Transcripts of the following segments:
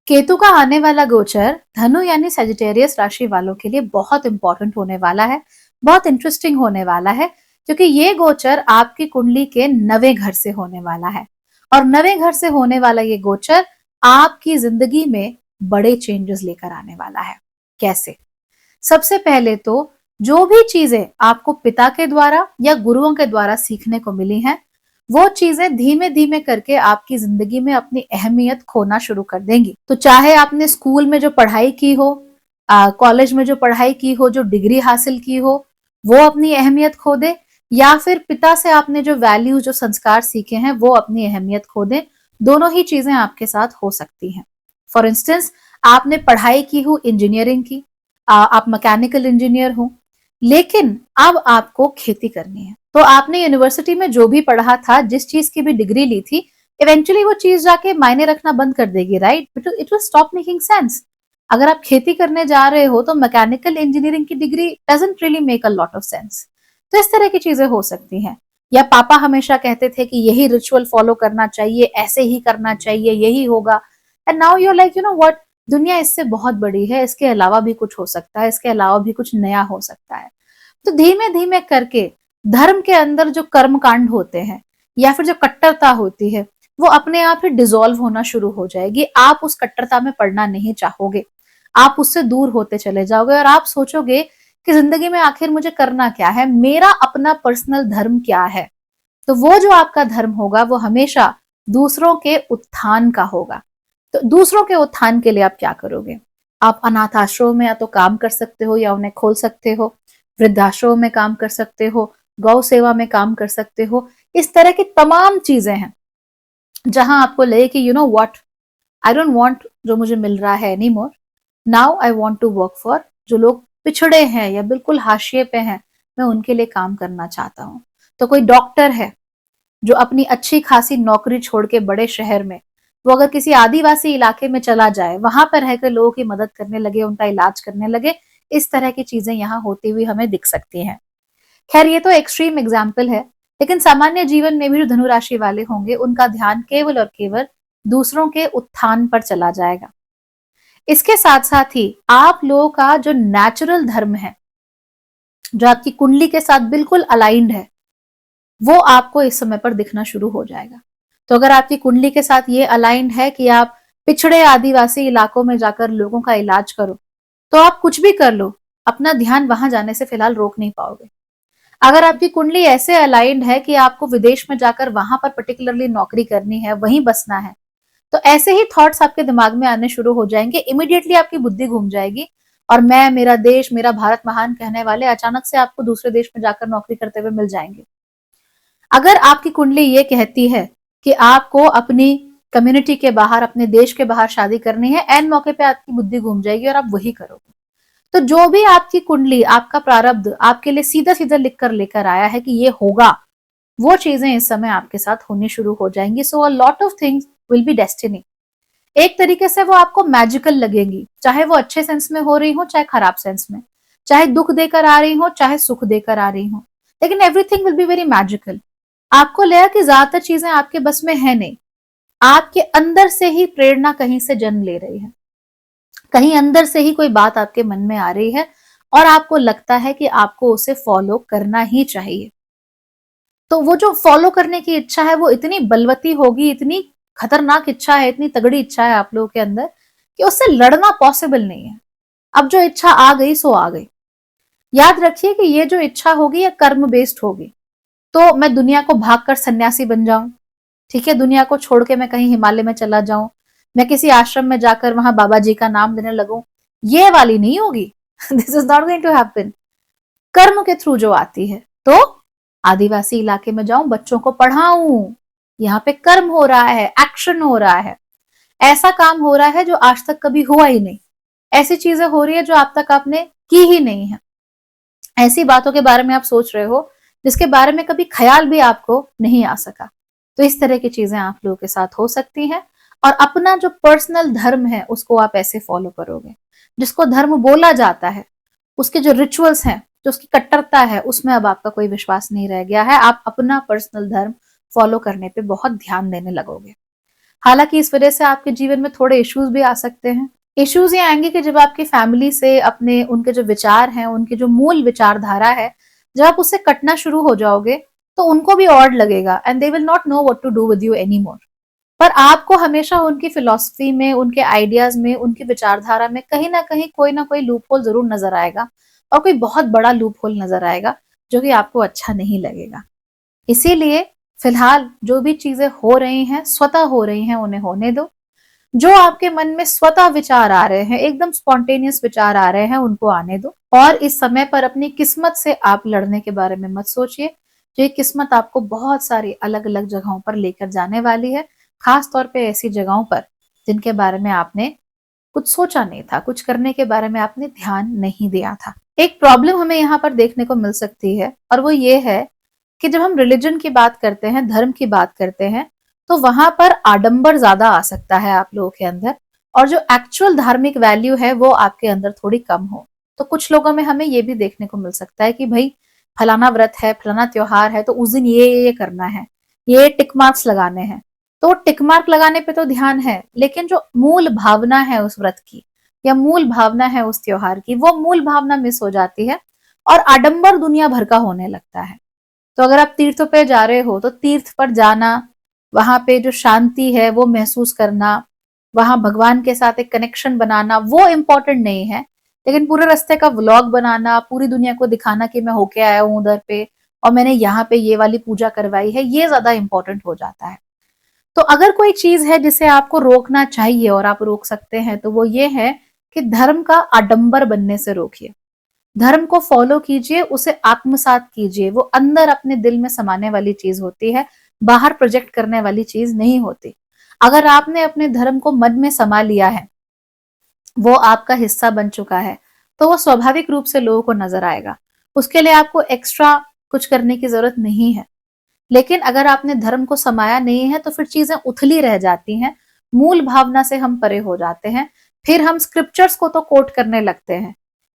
केतु का आने वाला गोचर धनु यानी सेजिटेरियस राशि वालों के लिए बहुत इंपॉर्टेंट होने वाला है, बहुत इंटरेस्टिंग होने वाला है, क्योंकि ये गोचर आपकी कुंडली के 9वें घर से होने वाला है। और 9वें घर से होने वाला ये गोचर आपकी जिंदगी में बड़े चेंजेस लेकर आने वाला है। कैसे? सबसे पहले तो जो भी चीजें आपको पिता के द्वारा या गुरुओं के द्वारा सीखने को मिली हैं, वो चीजें धीमे धीमे करके आपकी जिंदगी में अपनी अहमियत खोना शुरू कर देंगी। तो चाहे आपने स्कूल में जो पढ़ाई की हो, कॉलेज में जो पढ़ाई की हो, जो डिग्री हासिल की हो, वो अपनी अहमियत खो दे, या फिर पिता से आपने जो वैल्यू, जो संस्कार सीखे हैं, वो अपनी अहमियत खो दे। दोनों ही चीजें आपके साथ हो सकती हैं। फॉर इंस्टेंस, आपने पढ़ाई की हो इंजीनियरिंग की, आप मैकेनिकल इंजीनियर हो, लेकिन अब आपको खेती करनी है, तो आपने यूनिवर्सिटी में जो भी पढ़ा था, जिस चीज की भी डिग्री ली थी, इवेंचुअली वो चीज जाके मायने रखना बंद कर देगी, right? It will stop making sense. अगर आप खेती करने जा रहे हो तो मैकेनिकल इंजीनियरिंग की degree doesn't really make a lot of sense. तो इस तरह की चीजें हो सकती हैं। या पापा हमेशा कहते थे कि यही रिचुअल फॉलो करना चाहिए, ऐसे ही करना चाहिए, यही होगा, and now you are like, you know what, दुनिया इससे बहुत बड़ी है, इसके अलावा भी कुछ हो सकता है, इसके अलावा भी कुछ नया हो सकता है। तो धीमे धीमे करके धर्म के अंदर जो कर्म कांड होते हैं या फिर जो कट्टरता होती है, वो अपने आप ही डिसॉल्व होना शुरू हो जाएगी। आप उस कट्टरता में पड़ना नहीं चाहोगे, आप उससे दूर होते चले जाओगे और आप सोचोगे कि जिंदगी में आखिर मुझे करना क्या है, मेरा अपना पर्सनल धर्म क्या है। तो वो जो आपका धर्म होगा वो हमेशा दूसरों के उत्थान का होगा। तो दूसरों के उत्थान के लिए आप क्या करोगे? आप अनाथ आश्रम में या तो काम कर सकते हो या उन्हें खोल सकते हो, वृद्धाश्रम में काम कर सकते हो, गौ सेवा में काम कर सकते हो। इस तरह की तमाम चीजें हैं जहां आपको लगे कि you know what, I don't want जो मुझे मिल रहा है any more, now I want to work for जो लोग पिछड़े हैं या बिल्कुल हाशिए पे हैं, मैं उनके लिए काम करना चाहता हूं। तो कोई डॉक्टर है जो अपनी अच्छी खासी नौकरी छोड़ के बड़े शहर में, वो अगर किसी आदिवासी इलाके में चला जाए, वहां पर रहकर लोगों की मदद करने लगे, उनका इलाज करने लगे, इस तरह की चीजें यहाँ होती हुई हमें दिख सकती हैं। खैर, ये तो एक्सट्रीम एग्जाम्पल है, लेकिन सामान्य जीवन में भी जो धनु राशि वाले होंगे, उनका ध्यान केवल और केवल दूसरों के उत्थान पर चला जाएगा। इसके साथ साथ ही आप लोगों का जो नेचुरल धर्म है, जो आपकी कुंडली के साथ बिल्कुल अलाइंड है, वो आपको इस समय पर दिखना शुरू हो जाएगा। तो अगर आपकी कुंडली के साथ ये अलाइंड है कि आप पिछड़े आदिवासी इलाकों में जाकर लोगों का इलाज करो, तो आप कुछ भी कर लो, अपना ध्यान वहां जाने से फिलहाल रोक नहीं पाओगे। अगर आपकी कुंडली ऐसे अलाइंड है कि आपको विदेश में जाकर वहां पर पर्टिकुलरली नौकरी करनी है, वहीं बसना है, तो ऐसे ही थॉट्स आपके दिमाग में आने शुरू हो जाएंगे। इमीडिएटली आपकी बुद्धि घूम जाएगी और मैं, मेरा देश, मेरा भारत महान कहने वाले अचानक से आपको दूसरे देश में जाकर नौकरी करते हुए मिल जाएंगे। अगर आपकी कुंडली ये कहती है कि आपको अपनी कम्युनिटी के बाहर, अपने देश के बाहर शादी करनी है, एन मौके पे आपकी बुद्धि घूम जाएगी और आप वही करोगे। तो जो भी आपकी कुंडली, आपका प्रारब्ध आपके लिए सीधा सीधा लिख कर लेकर आया है कि ये होगा, वो चीजें इस समय आपके साथ होनी शुरू हो जाएंगी। So a lot of things will be destiny. एक तरीके से वो आपको मैजिकल लगेंगी, चाहे वो अच्छे सेंस में हो रही हो, चाहे खराब सेंस में, चाहे दुख देकर आ रही हो, चाहे सुख देकर आ रही हो, लेकिन everything will be very magical. आपको लगा कि ज्यादातर चीजें आपके बस में है नहीं, आपके अंदर से ही प्रेरणा कहीं से जन्म ले रही है, कहीं अंदर से ही कोई बात आपके मन में आ रही है और आपको लगता है कि आपको उसे फॉलो करना ही चाहिए। तो वो जो फॉलो करने की इच्छा है वो इतनी बलवती होगी, इतनी खतरनाक इच्छा है, इतनी तगड़ी इच्छा है आप लोगों के अंदर कि उससे लड़ना पॉसिबल नहीं है। अब जो इच्छा आ गई सो आ गई। याद रखिए कि ये जो इच्छा होगी ये कर्म बेस्ड होगी। तो मैं दुनिया को भागकर सन्यासी बन जाऊं, ठीक है, दुनिया को छोड़ के मैं कहीं हिमालय में चला जाऊं, मैं किसी आश्रम में जाकर वहां बाबा जी का नाम लेने लगूं, ये वाली नहीं होगी। This is not going to happen. कर्म के थ्रू जो आती है, तो आदिवासी इलाके में जाऊं, बच्चों को पढ़ाऊं, यहाँ पे कर्म हो रहा है, एक्शन हो रहा है, ऐसा काम हो रहा है जो आज तक कभी हुआ ही नहीं, ऐसी चीजें हो रही है जो आप तक आपने की ही नहीं है, ऐसी बातों के बारे में आप सोच रहे हो जिसके बारे में कभी ख्याल भी आपको नहीं आ सका। तो इस तरह की चीजें आप लोगों के साथ हो सकती हैं। और अपना जो पर्सनल धर्म है उसको आप ऐसे फॉलो करोगे, जिसको धर्म बोला जाता है, उसके जो रिचुअल्स हैं, जो उसकी कट्टरता है, उसमें अब आपका कोई विश्वास नहीं रह गया है। आप अपना पर्सनल धर्म फॉलो करने पे बहुत ध्यान देने लगोगे। हालांकि इस वजह से आपके जीवन में थोड़े इश्यूज भी आ सकते हैं। इश्यूज ये आएंगे कि जब आपकी फैमिली से अपने उनके जो विचार हैं, उनकी जो मूल विचारधारा है, जब आप उससे कटना शुरू हो जाओगे तो उनको भी ऑड लगेगा and they will not know what to do with you any more. पर आपको हमेशा उनकी फिलॉसफी में, उनके आइडियाज में, उनकी विचारधारा में कहीं ना कोई लूप होल जरूर नजर आएगा, और कोई बहुत बड़ा लूप होल नजर आएगा जो कि आपको अच्छा नहीं लगेगा। इसीलिए फिलहाल जो भी चीजें हो रही हैं, स्वतः हो रही हैं, उन्हें होने दो। जो आपके मन में स्वतः विचार आ रहे हैं, एकदम स्पॉन्टेनियस विचार आ रहे हैं, उनको आने दो। और इस समय पर अपनी किस्मत से आप लड़ने के बारे में मत सोचिए। जो ये किस्मत आपको बहुत सारी अलग अलग जगहों पर लेकर जाने वाली है, खास तौर पे ऐसी जगहों पर जिनके बारे में आपने कुछ सोचा नहीं था, कुछ करने के बारे में आपने ध्यान नहीं दिया था। एक प्रॉब्लम हमें यहाँ पर देखने को मिल सकती है, और वो ये है कि जब हम रिलीजन की बात करते हैं, धर्म की बात करते हैं, तो वहां पर आडंबर ज्यादा आ सकता है आप लोगों के अंदर, और जो एक्चुअल धार्मिक वैल्यू है वो आपके अंदर थोड़ी कम हो। तो कुछ लोगों में हमें ये भी देखने को मिल सकता है कि भाई फलाना व्रत है, फलाना त्योहार है, तो उस दिन ये करना है, ये टिक मार्क्स लगाने हैं। तो टिक मार्क लगाने पे तो ध्यान है, लेकिन जो मूल भावना है उस व्रत की, या मूल भावना है उस त्योहार की, वो मूल भावना मिस हो जाती है और आडंबर दुनिया भर का होने लगता है। तो अगर आप तीर्थों पे जा रहे हो तो तीर्थ पर जाना, वहां पे जो शांति है वो महसूस करना, वहां भगवान के साथ एक कनेक्शन बनाना, वो इम्पोर्टेंट नहीं है। लेकिन पूरे रास्ते का व्लॉग बनाना, पूरी दुनिया को दिखाना कि मैं होके आया हूँ उधर पे, और मैंने यहाँ पे ये वाली पूजा करवाई है, ये ज्यादा इंपॉर्टेंट हो जाता है। तो अगर कोई चीज है जिसे आपको रोकना चाहिए और आप रोक सकते हैं, तो वो ये है कि धर्म का आडंबर बनने से रोकिए। धर्म को फॉलो कीजिए, उसे आत्मसात कीजिए। वो अंदर अपने दिल में समाने वाली चीज होती है, बाहर प्रोजेक्ट करने वाली चीज नहीं होती। अगर आपने अपने धर्म को मन में समा लिया है, वो आपका हिस्सा बन चुका है, तो वो स्वाभाविक रूप से लोगों को नजर आएगा। उसके लिए आपको एक्स्ट्रा कुछ करने की जरूरत नहीं है। लेकिन अगर आपने धर्म को समाया नहीं है, तो फिर चीजें उथली रह जाती हैं, मूल भावना से हम परे हो जाते हैं। फिर हम स्क्रिप्चर्स को तो कोट करने लगते हैं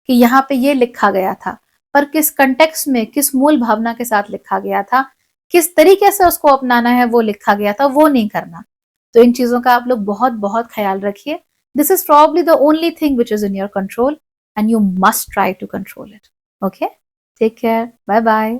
कि यहाँ पे ये लिखा गया था, पर किस कंटेक्स्ट में, किस मूल भावना के साथ लिखा गया था, किस तरीके से उसको अपनाना है वो लिखा गया था, वो नहीं करना। तो इन चीजों का आप लोग बहुत बहुत ख्याल रखिए। This is probably the only thing which is in your control, and you must try to control it. Okay, take care, bye bye.